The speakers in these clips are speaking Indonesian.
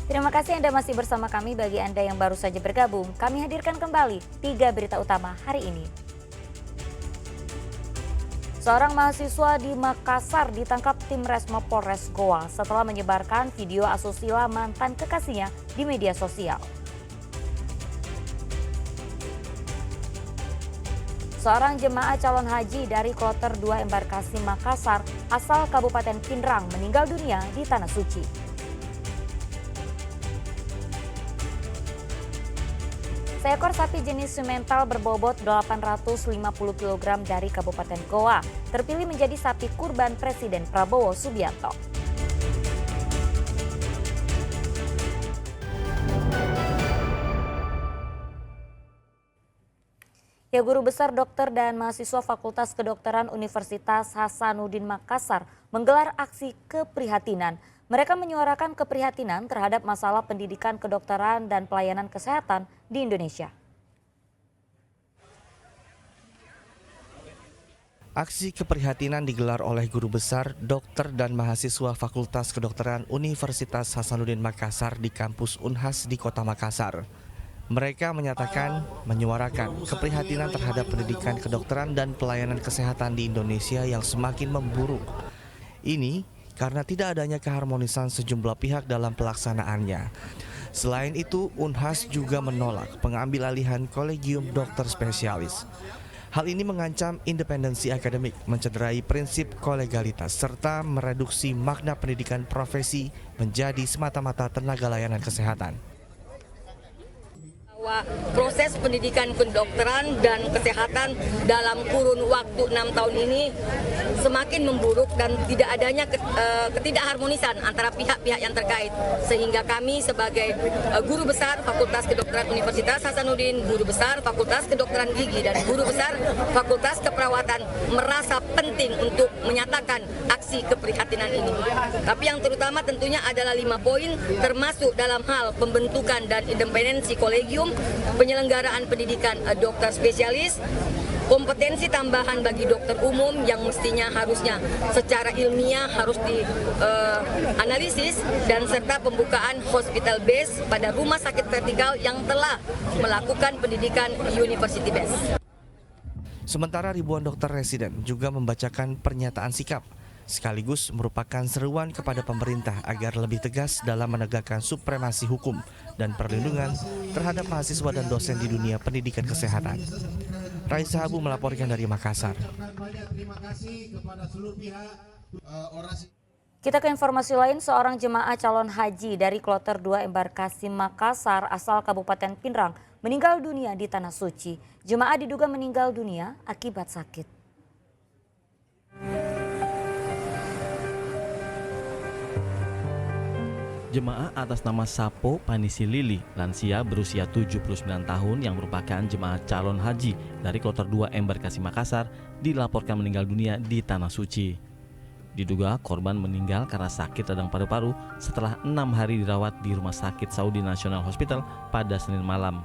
Terima kasih Anda masih bersama kami. Bagi Anda yang baru saja bergabung, kami hadirkan kembali 3 berita utama hari ini. Seorang mahasiswa di Makassar ditangkap tim Resmo Polres Goa setelah menyebarkan video asusila mantan kekasihnya di media sosial. Seorang jemaah calon haji dari kloter 2 embarkasi Makassar asal Kabupaten Pinrang meninggal dunia di Tanah Suci. Seekor sapi jenis simental berbobot 850 kg dari Kabupaten Goa terpilih menjadi sapi kurban Presiden Prabowo Subianto. Ya, Guru Besar Dokter dan mahasiswa Fakultas Kedokteran Universitas Hasanuddin Makassar menggelar aksi keprihatinan. Mereka menyuarakan keprihatinan terhadap masalah pendidikan kedokteran dan pelayanan kesehatan di Indonesia. Aksi keprihatinan digelar oleh Guru Besar, Dokter dan mahasiswa Fakultas Kedokteran Universitas Hasanuddin Makassar di kampus Unhas di Kota Makassar. Mereka menyuarakan keprihatinan terhadap pendidikan kedokteran dan pelayanan kesehatan di Indonesia yang semakin memburuk. Ini karena tidak adanya keharmonisan sejumlah pihak dalam pelaksanaannya. Selain itu, Unhas juga menolak pengambil alihan kolegium dokter spesialis. Hal ini mengancam independensi akademik, mencederai prinsip kolegalitas, serta mereduksi makna pendidikan profesi menjadi semata-mata tenaga layanan kesehatan. Proses pendidikan kedokteran dan kesehatan dalam kurun waktu 6 tahun ini semakin memburuk dan tidak adanya ketidakharmonisan antara pihak-pihak yang terkait, sehingga kami sebagai Guru Besar Fakultas Kedokteran Universitas Hasanuddin, Guru Besar Fakultas Kedokteran Gigi, dan Guru Besar Fakultas Keperawatan merasa penting untuk menyatakan aksi keprihatinan ini. Tapi yang terutama tentunya adalah 5 poin, termasuk dalam hal pembentukan dan independensi kolegium, penyelenggaraan pendidikan dokter spesialis, kompetensi tambahan bagi dokter umum yang mestinya harusnya secara ilmiah harus dianalisis, dan serta pembukaan hospital base pada rumah sakit vertikal yang telah melakukan pendidikan university base. Sementara ribuan dokter residen juga membacakan pernyataan sikap, sekaligus merupakan seruan kepada pemerintah agar lebih tegas dalam menegakkan supremasi hukum dan perlindungan terhadap mahasiswa dan dosen di dunia pendidikan kesehatan. Raisa Habu melaporkan dari Makassar. Kita ke informasi lain, seorang jemaah calon haji dari kloter 2 embarkasi Makassar asal Kabupaten Pinrang meninggal dunia di Tanah Suci. Jemaah diduga meninggal dunia akibat sakit. Jemaah atas nama Sapo Panisi Lili, lansia berusia 79 tahun yang merupakan jemaah calon haji dari kloter 2 embarkasi Makassar dilaporkan meninggal dunia di Tanah Suci. Diduga korban meninggal karena sakit radang paru-paru setelah 6 hari dirawat di Rumah Sakit Saudi National Hospital pada Senin malam.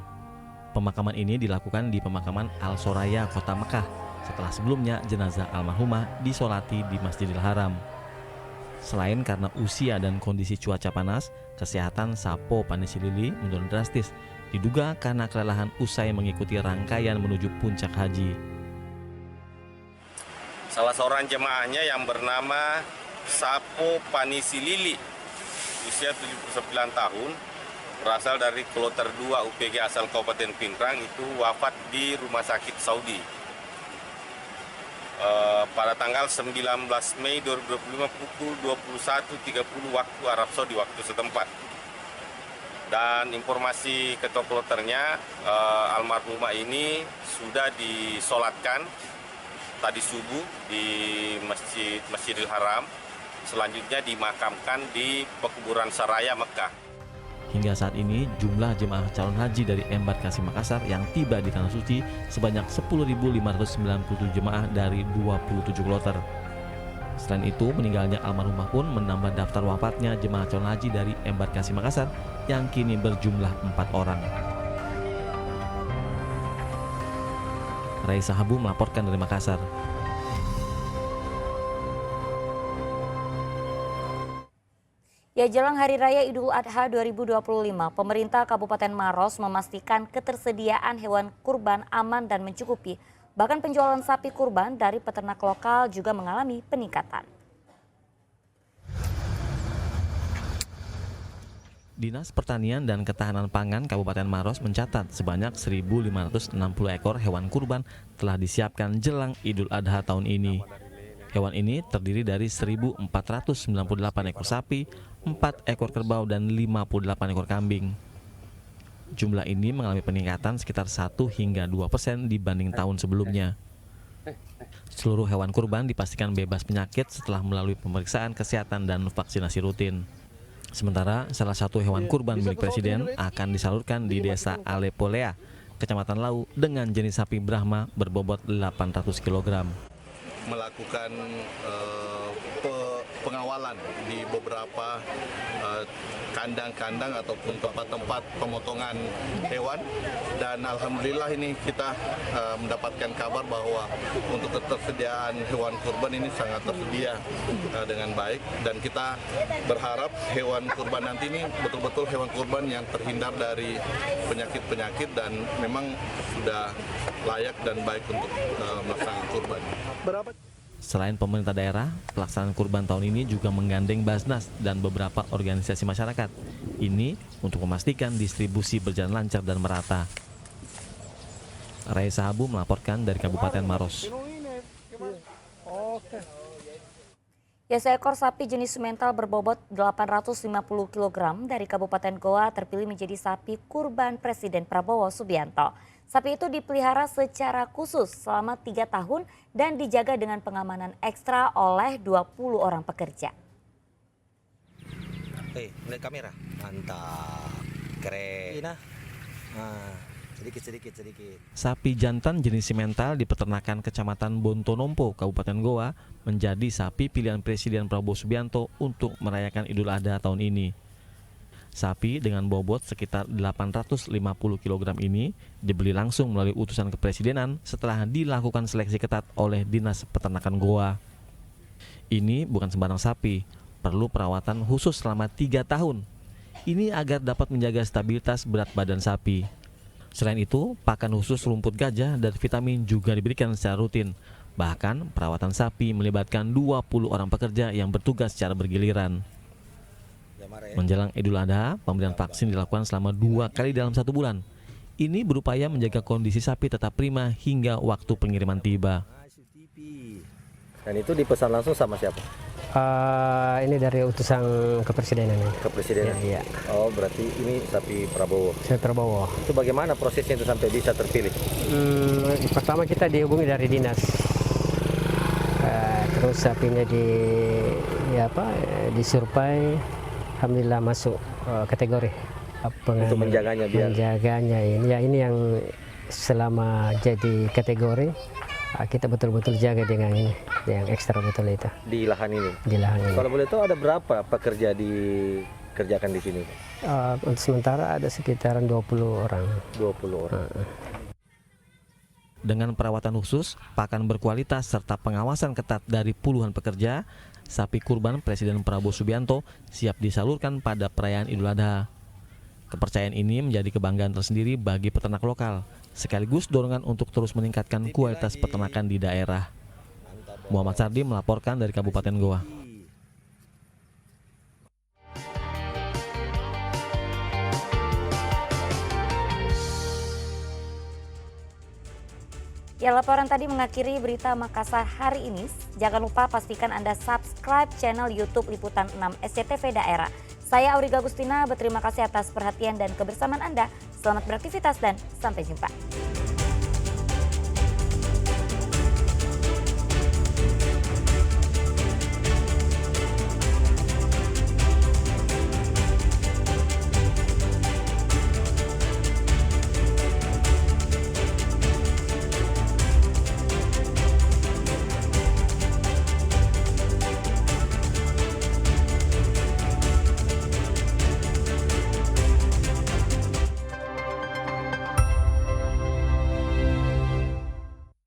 Pemakaman ini dilakukan di pemakaman Al Soraya, Kota Mekah, setelah sebelumnya jenazah almarhumah disolati di Masjidil Haram. Selain karena usia dan kondisi cuaca panas, kesehatan Sapo Panisi Lili menurun drastis, diduga karena kelelahan usai mengikuti rangkaian menuju puncak haji. Salah seorang jemaahnya yang bernama Sapo Panisi Lili, usia 79 tahun, berasal dari kloter 2 UPG asal Kabupaten Pinrang, itu wafat di Rumah Sakit Saudi. Pada tanggal 19 Mei 2025 pukul 21.30 waktu Arab Saudi, waktu setempat. Dan informasi ketua kloternya, almarhumah ini sudah disolatkan tadi subuh di Masjidil Haram, selanjutnya dimakamkan di Pekuburan Saraya, Mekah. Hingga saat ini jumlah jemaah calon haji dari embarkasi Makassar yang tiba di Tanah Suci sebanyak 10.597 jemaah dari 27 kloter. Selain itu, meninggalnya almarhumah pun menambah daftar wafatnya jemaah calon haji dari embarkasi Makassar yang kini berjumlah 4 orang. Raisa Habu melaporkan dari Makassar. Ya, Ya, jelang Hari Raya Idul Adha 2025, pemerintah Kabupaten Maros memastikan ketersediaan hewan kurban aman dan mencukupi. Bahkan penjualan sapi kurban dari peternak lokal juga mengalami peningkatan. Dinas Pertanian dan Ketahanan Pangan Kabupaten Maros mencatat sebanyak 1.560 ekor hewan kurban telah disiapkan jelang Idul Adha tahun ini. Hewan ini terdiri dari 1.498 ekor sapi, 4 ekor kerbau, dan 58 ekor kambing. Jumlah ini mengalami peningkatan sekitar 1 hingga 2% dibanding tahun sebelumnya. Seluruh hewan kurban dipastikan bebas penyakit setelah melalui pemeriksaan kesehatan dan vaksinasi rutin. Sementara salah satu hewan kurban milik Presiden akan disalurkan di Desa Alepolea, Kecamatan Lau, dengan jenis sapi Brahma berbobot 800 kg. Melakukan pengawalan di beberapa kandang-kandang ataupun tempat-tempat pemotongan hewan, dan alhamdulillah ini kita mendapatkan kabar bahwa untuk ketersediaan hewan kurban ini sangat tersedia dengan baik, dan kita berharap hewan kurban nanti ini betul-betul hewan kurban yang terhindar dari penyakit-penyakit dan memang sudah layak dan baik untuk melaksanakan kurban. Selain pemerintah daerah, pelaksanaan kurban tahun ini juga menggandeng Basnas dan beberapa organisasi masyarakat. Ini untuk memastikan distribusi berjalan lancar dan merata. Raisa Habu melaporkan dari Kabupaten Maros. Ya, seekor sapi jenis Simental berbobot 850 kg dari Kabupaten Goa terpilih menjadi sapi kurban Presiden Prabowo Subianto. Sapi itu dipelihara secara khusus selama 3 tahun dan dijaga dengan pengamanan ekstra oleh 20 orang pekerja. Lihat kamera. Mantap. Keren. Sedikit. Sapi jantan jenis Simental di peternakan Kecamatan Bontonompo, Kabupaten Goa, menjadi sapi pilihan Presiden Prabowo Subianto untuk merayakan Idul Adha tahun ini. Sapi dengan bobot sekitar 850 kg ini dibeli langsung melalui utusan kepresidenan setelah dilakukan seleksi ketat oleh Dinas Peternakan Goa. Ini bukan sembarang sapi, perlu perawatan khusus selama 3 tahun. Ini agar dapat menjaga stabilitas berat badan sapi. Selain itu, pakan khusus rumput gajah dan vitamin juga diberikan secara rutin. Bahkan, perawatan sapi melibatkan 20 orang pekerja yang bertugas secara bergiliran. Menjelang Idul Adha, pemberian vaksin dilakukan selama 2 kali dalam 1 bulan. Ini berupaya menjaga kondisi sapi tetap prima hingga waktu pengiriman tiba. Dan itu dipesan langsung sama siapa? Ini dari utusan kepresidenan. Kepresidenan? Ya, iya. Oh, berarti ini sapi Prabowo? Saya Prabowo. Itu bagaimana prosesnya itu sampai bisa terpilih? Pertama kita dihubungi dari dinas. Terus sapinya disurvei. Alhamdulillah masuk kategori. Untuk menjaganya biar? Menjaganya ini yang selama jadi kategori kita betul-betul jaga dengan ini, yang ekstra betul itu. Di lahan ini? Di lahan ini. Kalau boleh tahu ada berapa pekerja dikerjakan di sini? Untuk sementara ada sekitaran 20 orang. 20 orang. Dengan perawatan khusus, pakan berkualitas, serta pengawasan ketat dari puluhan pekerja, sapi kurban Presiden Prabowo Subianto siap disalurkan pada perayaan Idul Adha. Kepercayaan ini menjadi kebanggaan tersendiri bagi peternak lokal, sekaligus dorongan untuk terus meningkatkan kualitas peternakan di daerah. Muhammad Sardi melaporkan dari Kabupaten Goa. Ya, laporan tadi mengakhiri berita Makassar hari ini. Jangan lupa pastikan Anda subscribe channel YouTube Liputan 6 SCTV Daerah. Saya Auriga Agustina, berterima kasih atas perhatian dan kebersamaan Anda. Selamat beraktivitas dan sampai jumpa.